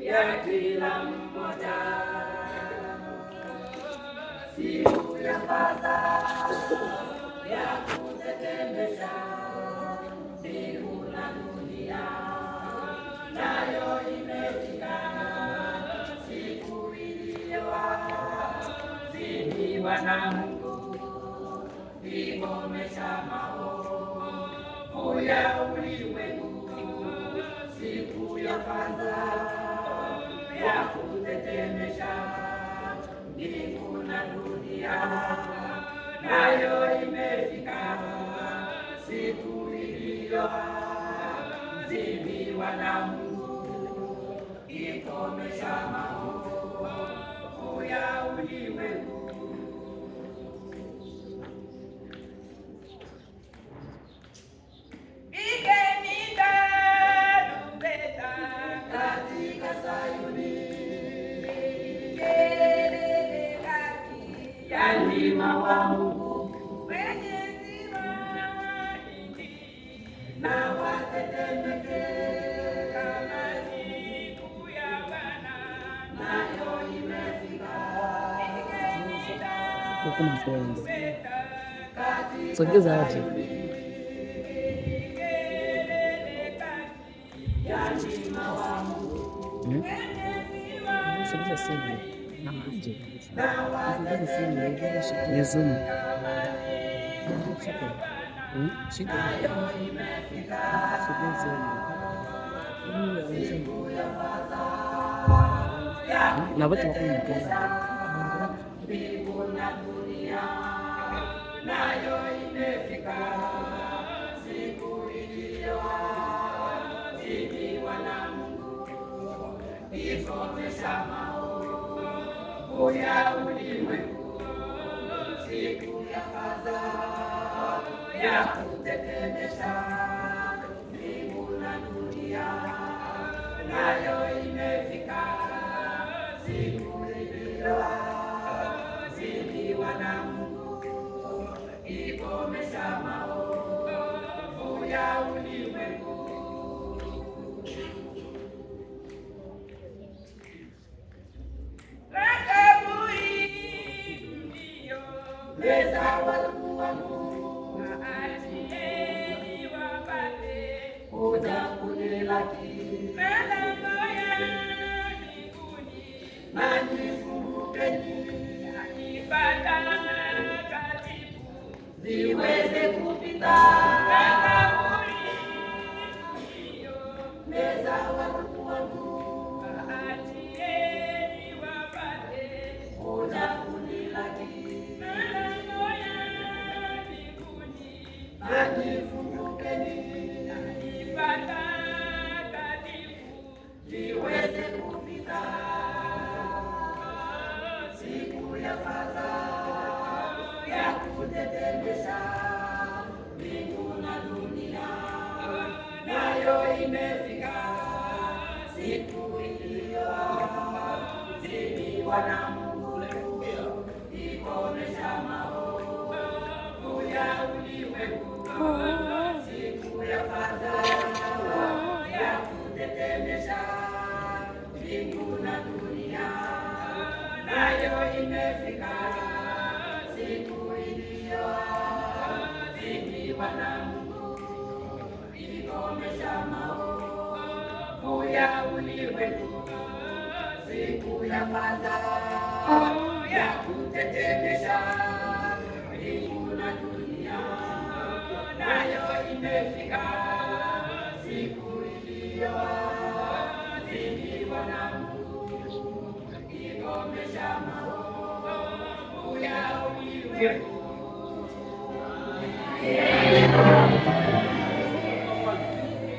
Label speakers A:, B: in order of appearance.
A: ya kila mmoja, siku ya fadhaa ya kutetemesha mbingu na dunia, nayo imefika siku iliyoahidiwa na Mungu ikomesha maovu ya ulimwengu, siku ya fadhaa ya kutetemesha mbingu na dunia, nayo imefika siku iliyoahidiwa na Mungu ikomesha maovu ya ulimwengu. Mlima wa Mungu wenye nzima ingi na watetemeke kama siku ya Bwana, nayo imefika.
B: Sogeza aje
A: Mlima wa Mungu wenye nzima
B: sogeza sehemu na aje na watu
A: mbingu na dunia, nayo imefika siku iliyoahidiwa na Mungu ikomesha maovu ya ulimwengu, siku ya fadhaa ya kutetemesha mbingu na dunia, nayo imefika siku iliyoahidiwa na Mungu ikomesha maovu ya ulimwengu. Meza watu wa Mungu achieni wapate kuja kunilaki, milango ya mbinguni nanyi fungukeni, patakatifu niweze kupita. Meza watu wa Mungu achieni wapate kuja kunilaki, fungukeni patakatifu niweze kupita. Siku ya fadhaa ya kutetemesha mbingu na dunia, nayo imefika siku iliyoahidiwa na Mungu ikomesha maovu ya ulimwengu, siku ya fadhaa ya kutetemesha mbingu na dunia, nayo imefika siku iliyoahidiwa na Mungu ikomesha maovu ya ulimwengu, siku ya fadhaa ya kutetemesha mbingu na dunia, nayo imefika siku iliyoahidiwa na Mungu ikomesha maovu ya ulimwengu.